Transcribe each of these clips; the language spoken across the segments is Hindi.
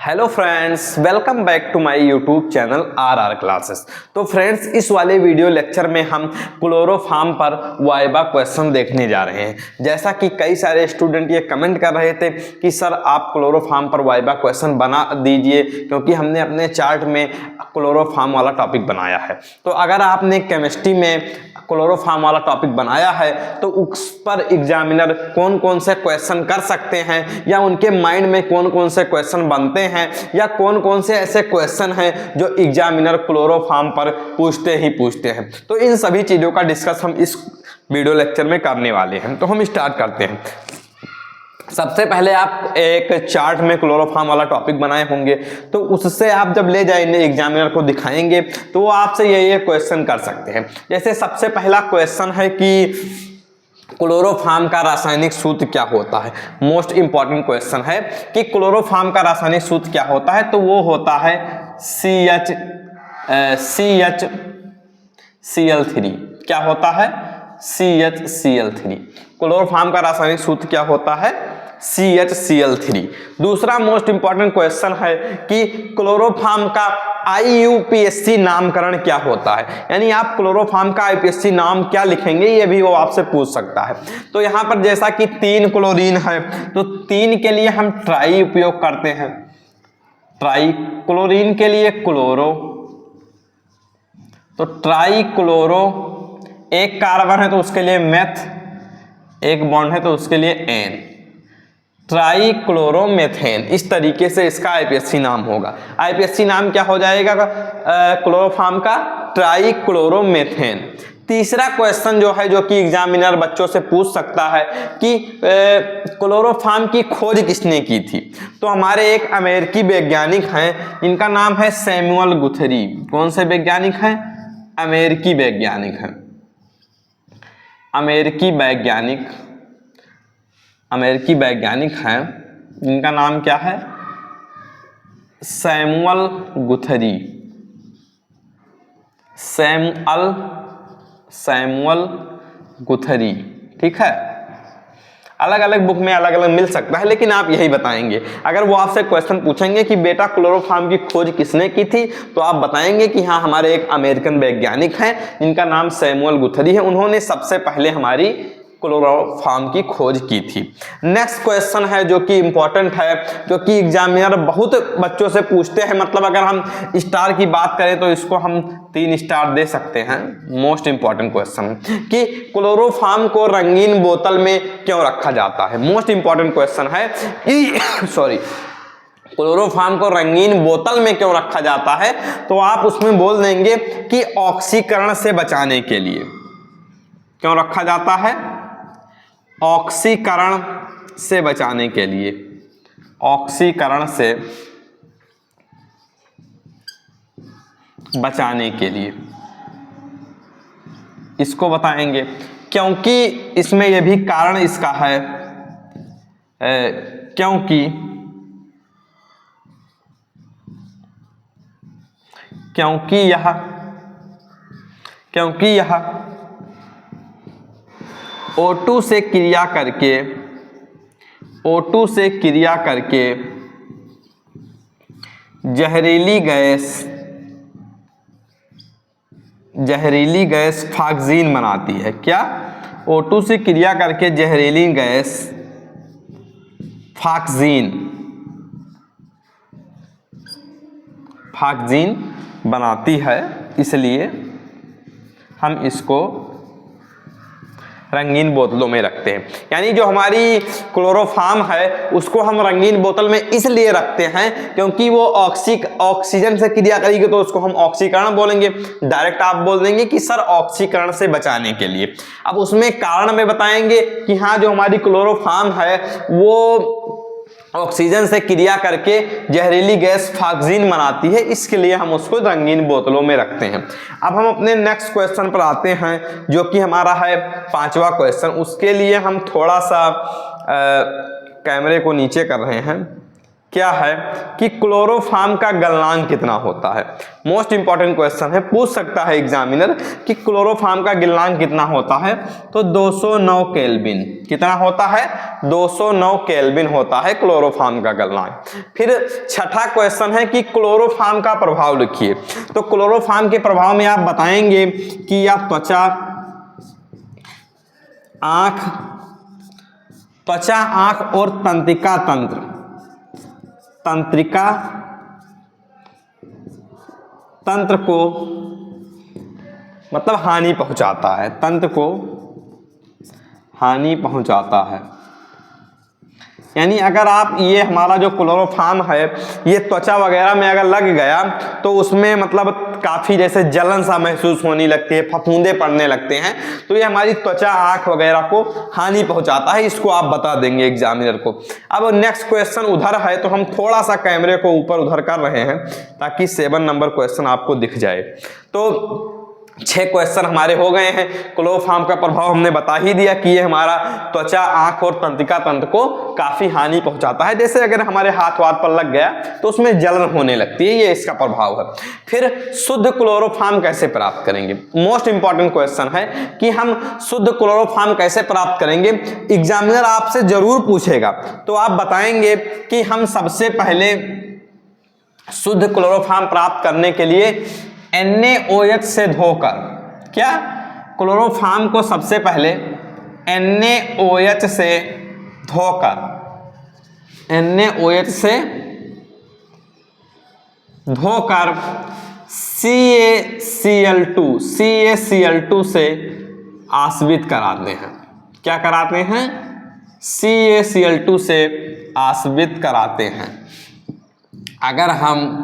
Hello friends, welcome back to my YouTube channel R classes. तो फ्रेंड्स, इस वाले वीडियो लेक्चर में हम क्लोरोफॉर्म पर वाइवा क्वेश्चन देखने जा रहे हैं। जैसा कि कई सारे स्टूडेंट ये कमेंट कर रहे थे कि सर आप क्लोरोफॉर्म पर वाइवा क्वेश्चन बना दीजिए, क्योंकि हमने अपने चार्ट में क्लोरोफॉर्म वाला टॉपिक बनाया है। तो अगर आपने केमिस्ट्री में क्लोरोफॉर्म वाला टॉपिक बनाया है तो उस पर एग्जामिनर कौन कौन से क्वेश्चन कर सकते हैं, या उनके माइंड में कौन कौन से क्वेश्चन बनते हैं, या कौन कौन से ऐसे क्वेश्चन हैं जो एग्जामिनर क्लोरोफॉर्म पर पूछते हैं। तो इन सभी चीजों का डिस्कस हम इस वीडियो लेक्चर में करने वाले हैं। तो हम स्टार्ट करते हैं। सबसे पहले आप एक चार्ट में क्लोरोफॉर्म वाला टॉपिक बनाए होंगे, तो उससे आप जब ले जाएंगे एग्जामिनर को दिखाएंगे तो वो आपसे ये क्वेश्चन कर सकते हैं। जैसे सबसे पहला क्वेश्चन है कि क्लोरोफॉर्म का रासायनिक सूत्र क्या होता है। मोस्ट इंपॉर्टेंट क्वेश्चन है कि क्लोरोफॉर्म का रासायनिक सूत्र क्या होता है। तो वो होता है CHCl3। क्या होता है? CHCl3। क्लोरोफॉर्म का रासायनिक सूत्र क्या होता है? CHCl3। दूसरा मोस्ट इंपॉर्टेंट क्वेश्चन है कि क्लोरोफॉर्म का IUPAC नामकरण क्या होता है। यानी आप क्लोरोफॉर्म का IUPAC नाम क्या लिखेंगे, ये भी वो आपसे पूछ सकता है। तो यहां पर जैसा कि 3 क्लोरीन है तो 3 के लिए हम ट्राई उपयोग करते हैं। ट्राई क्लोरीन के लिए क्लोरो, तो ट्राई क्लोरो। एक कार्बन है तो उसके लिए मेथ, एक बॉन्ड है तो उसके लिए एन, ट्राई क्लोरोमेथेन। इस तरीके से इसका IUPAC नाम होगा। IUPAC नाम क्या हो जाएगा क्लोरोफॉर्म का? Try chloromethane. तीसरा क्वेश्चन जो है, जो कि एग्जामिनर बच्चों से पूछ सकता है कि क्लोरोफॉर्म की खोज किसने की थी। तो हमारे एक अमेरिकी वैज्ञानिक हैं, इनका नाम है सैमुअल गुथरी। कौन से वैज्ञानिक हैं? अमेरिकी वैज्ञानिक हैं। अमेरिकी वैज्ञानिक हैं, इनका नाम क्या है? सैमुअल गुथरी। सैमुअल गुथरी, ठीक है। अलग अलग बुक में अलग अलग मिल सकता है, लेकिन आप यही बताएंगे। अगर वो आपसे क्वेश्चन पूछेंगे कि बेटा क्लोरोफॉर्म की खोज किसने की थी, तो आप बताएंगे कि हाँ, हमारे एक अमेरिकन वैज्ञानिक हैं जिनका नाम सैमुअल गुथरी है, उन्होंने सबसे पहले हमारी क्लोरोफॉर्म की खोज की थी। नेक्स्ट क्वेश्चन है जो कि इंपॉर्टेंट है, जो कि एग्जामिनर बहुत बच्चों से पूछते हैं। मतलब अगर हम स्टार की बात करें तो इसको हम 3 स्टार दे सकते हैं। मोस्ट इंपॉर्टेंट क्वेश्चन कि क्लोरोफॉर्म को रंगीन बोतल में क्यों रखा जाता है। मोस्ट इंपॉर्टेंट क्वेश्चन है कि क्लोरोफॉर्म को रंगीन बोतल में क्यों रखा जाता है। तो आप उसमें बोल देंगे कि ऑक्सीकरण से बचाने के लिए। क्यों रखा जाता है? ऑक्सीकरण से बचाने के लिए। ऑक्सीकरण से बचाने के लिए इसको बताएंगे, क्योंकि इसमें यह भी कारण इसका है क्योंकि यह O2 से क्रिया करके जहरीली गैस फाक्जीन बनाती है। क्या? O2 से क्रिया करके जहरीली गैस फाक्जीन बनाती है, इसलिए हम इसको रंगीन बोतलों में रखते हैं। यानी जो हमारी क्लोरोफॉर्म है उसको हम रंगीन बोतल में इसलिए रखते हैं क्योंकि वो ऑक्सीजन से क्रिया करेगी, तो उसको हम ऑक्सीकरण बोलेंगे। डायरेक्ट आप बोल देंगे कि सर ऑक्सीकरण से बचाने के लिए। अब उसमें कारण में बताएंगे कि हाँ, जो हमारी क्लोरोफॉर्म है वो ऑक्सीजन से क्रिया करके जहरीली गैस फाक्जीन बनाती है, इसके लिए हम उसको रंगीन बोतलों में रखते हैं। अब हम अपने नेक्स्ट क्वेश्चन पर आते हैं, जो कि हमारा है 5वां क्वेश्चन। उसके लिए हम थोड़ा सा कैमरे को नीचे कर रहे हैं क्या है कि क्लोरोफॉर्म का गलनांक कितना होता है। मोस्ट इंपॉर्टेंट क्वेश्चन है, पूछ सकता है एग्जामिनर कि क्लोरोफॉर्म का गलनांक कितना होता है। तो 209 केल्विन। कितना होता है? 209 केल्विन होता है क्लोरोफॉर्म का गलनांक। फिर छठा क्वेश्चन है कि क्लोरोफॉर्म का प्रभाव लिखिए। तो क्लोरोफॉर्म के प्रभाव में आप बताएंगे कि यह त्वचा, आंख और तंत्रिका तंत्र को मतलब हानि पहुंचाता है, तंत्र को हानि पहुंचाता है। यानी अगर आप ये हमारा जो क्लोरोफॉर्म है ये त्वचा वगैरह में अगर लग गया तो उसमें मतलब काफी जैसे जलन सा महसूस होने लगती है, फफूंदे पड़ने लगते हैं, तो ये हमारी त्वचा, आंख वगैरह को हानि पहुंचाता है। इसको आप बता देंगे एग्जामिनर को। अब नेक्स्ट क्वेश्चन उधर है तो हम थोड़ा सा कैमरे को ऊपर उधर कर रहे हैं ताकि 7 नंबर क्वेश्चन आपको दिख जाए। तो 6 क्वेश्चन हमारे हो गए हैं। क्लोरोफॉर्म का प्रभाव हमने बता ही दिया कि ये हमारा त्वचा, आंख और तंत्रिका तंत्र को काफी हानि पहुंचाता है। जैसे अगर हमारे हाथ वाथ पर लग गया तो उसमें जलन होने लगती है, ये इसका प्रभाव है। फिर शुद्ध क्लोरोफॉर्म कैसे प्राप्त करेंगे? मोस्ट इंपॉर्टेंट क्वेश्चन है कि हम शुद्ध क्लोरोफॉर्म कैसे प्राप्त करेंगे, एग्जामिनर आपसे जरूर पूछेगा। तो आप बताएंगे कि हम सबसे पहले शुद्ध क्लोरोफॉर्म प्राप्त करने के लिए NaOH से धोकर, क्या क्लोरोफॉर्म को सबसे पहले NaOH से धोकर, NaOH से धोकर CaCl2 से आश्वित कराते हैं। क्या कराते हैं? CaCl2 से आश्वित कराते हैं। अगर हम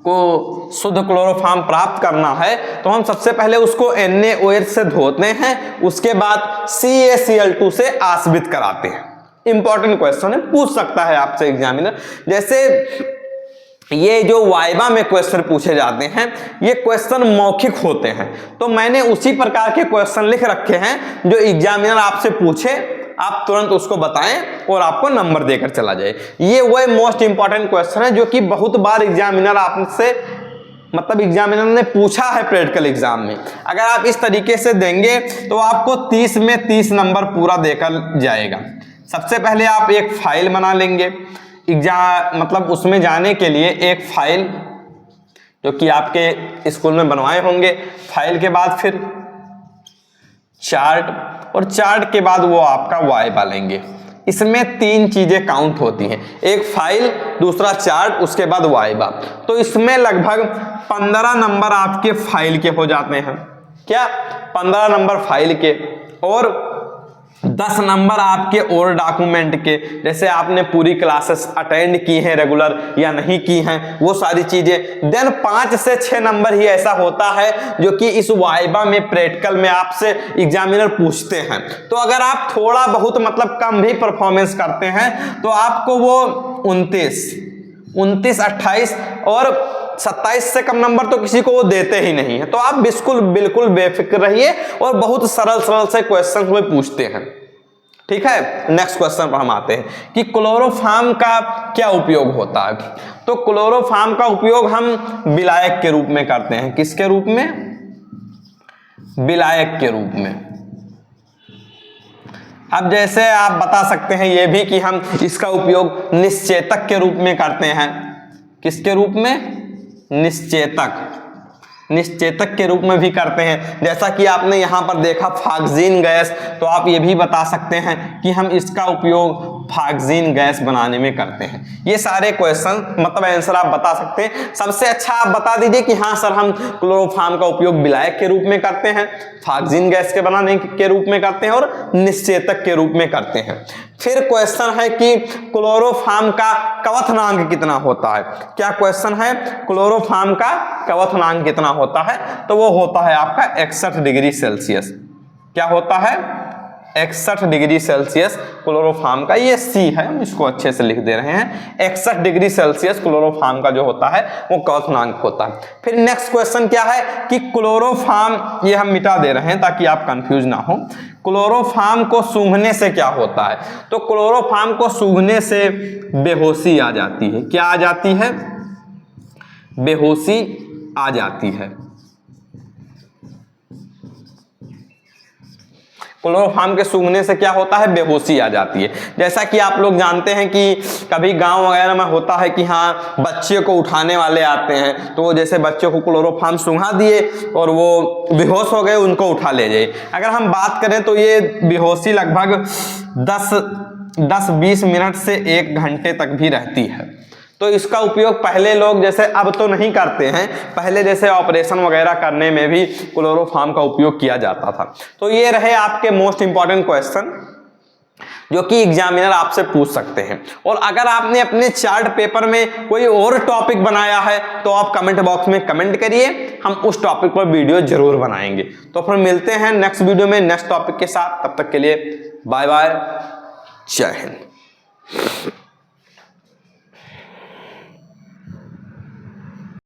को शुद्ध क्लोरोफॉर्म प्राप्त करना है तो हम सबसे पहले उसको NaOH से धोते हैं, उसके बाद CaCl2 से आश्वित कराते हैं। इंपॉर्टेंट क्वेश्चन है, पूछ सकता है आपसे एग्जामिनर। जैसे ये जो वाइवा में क्वेश्चन पूछे जाते हैं ये क्वेश्चन मौखिक होते हैं, तो मैंने उसी प्रकार के क्वेश्चन लिख रखे हैं जो एग्जामिनर आपसे पूछे आप तुरंत उसको बताएं और आपको नंबर देकर चला जाए। ये वह मोस्ट इंपॉर्टेंट क्वेश्चन है जो कि बहुत बार एग्जामिनर आपसे मतलब एग्जामिनर ने पूछा है प्रैक्टिकल एग्जाम में। अगर आप इस तरीके से देंगे तो आपको 30 में 30 नंबर पूरा देकर जाएगा। सबसे पहले आप एक फाइल बना लेंगे, मतलब उसमें जाने के लिए एक फाइल जो कि आपके स्कूल में बनवाए होंगे, फाइल के बाद फिर चार्ट, और चार्ट के बाद वो आपका वाइवा लेंगे। इसमें 3 चीजें काउंट होती हैं, एक फाइल, दूसरा चार्ट, उसके बाद वाइवा। तो इसमें लगभग 15 नंबर आपके फाइल के हो जाते हैं। क्या? 15 नंबर फाइल के और 10 नंबर आपके और डॉक्यूमेंट के, जैसे आपने पूरी क्लासेस अटेंड की हैं रेगुलर या नहीं की हैं वो सारी चीजें। देन 5 से 6 नंबर ही ऐसा होता है जो कि इस वाइवा में प्रैक्टिकल में आपसे एग्जामिनर पूछते हैं। तो अगर आप थोड़ा बहुत मतलब कम भी परफॉर्मेंस करते हैं तो आपको वो 29, 28 और 27 से कम नंबर तो किसी को वो देते ही नहीं है। तो आप बिल्कुल बेफिक्र रहिए और बहुत सरल से क्वेश्चन में पूछते हैं। ठीक है, नेक्स्ट क्वेश्चन पर हम आते हैं कि क्लोरोफॉर्म का क्या उपयोग होता है। तो क्लोरोफॉर्म का उपयोग हम विलायक के रूप में करते हैं। किसके रूप में? विलायक के रूप में। अब जैसे आप बता सकते हैं ये भी कि हम इसका उपयोग निश्चेतक के रूप में करते हैं। किसके रूप में? निश्चेतक के रूप में भी करते हैं। जैसा कि आपने यहां पर देखा फाक्जीन गैस, तो आप ये भी बता सकते हैं कि हम इसका उपयोग फाक्जीन गैस बनाने में करते हैं। ये सारे क्वेश्चन मतलब आंसर आप बता सकते हैं। सबसे अच्छा आप बता दीजिए कि हाँ सर हम क्लोरोफॉर्म का उपयोग विलायक के रूप में करते हैं, फाक्जीन गैस के बनाने के रूप में करते हैं और निश्चेतक के रूप में करते हैं। फिर क्वेश्चन है कि क्लोरोफॉर्म का क्वथनांक कितना होता है। क्या क्वेश्चन है? क्लोरोफॉर्म का क्वथनांक कितना होता है? तो वो होता है आपका 61 डिग्री सेल्सियस। क्या होता है? 61 डिग्री सेल्सियस क्लोरोफॉर्म का, ये सी है, हम इसको अच्छे से लिख दे रहे हैं। 61 डिग्री सेल्सियस क्लोरोफॉर्म का जो होता है वो क्वथनांक होता है। फिर नेक्स्ट क्वेश्चन क्या है कि क्लोरोफॉर्म, ये हम मिटा दे रहे हैं ताकि आप कंफ्यूज ना हो। क्लोरोफॉर्म को सूंघने से क्या होता है? तो क्लोरोफॉर्म को सूंघने से बेहोशी आ जाती है। क्या आ जाती है? बेहोशी आ जाती है। क्लोरोफॉर्म के सूंघने से क्या होता है? बेहोशी आ जाती है। जैसा कि आप लोग जानते हैं कि कभी गांव वगैरह में होता है कि हाँ बच्चे को उठाने वाले आते हैं, तो वो जैसे बच्चे को क्लोरोफॉर्म सूंघा दिए और वो बेहोश हो गए, उनको उठा ले जाए। अगर हम बात करें तो ये बेहोशी लगभग 10-20 मिनट से 1 घंटे तक भी रहती है। तो इसका उपयोग पहले लोग, जैसे अब तो नहीं करते हैं, पहले जैसे ऑपरेशन वगैरह करने में भी क्लोरोफॉर्म का उपयोग किया जाता था। तो ये रहे आपके मोस्ट इंपॉर्टेंट क्वेश्चन जो कि एग्जामिनर आपसे पूछ सकते हैं। और अगर आपने अपने चार्ट पेपर में कोई और टॉपिक बनाया है तो आप कमेंट बॉक्स में कमेंट करिए, हम उस टॉपिक पर वीडियो जरूर बनाएंगे। तो फिर मिलते हैं नेक्स्ट वीडियो में नेक्स्ट टॉपिक के साथ। तब तक के लिए बाय बाय, जय हिंद।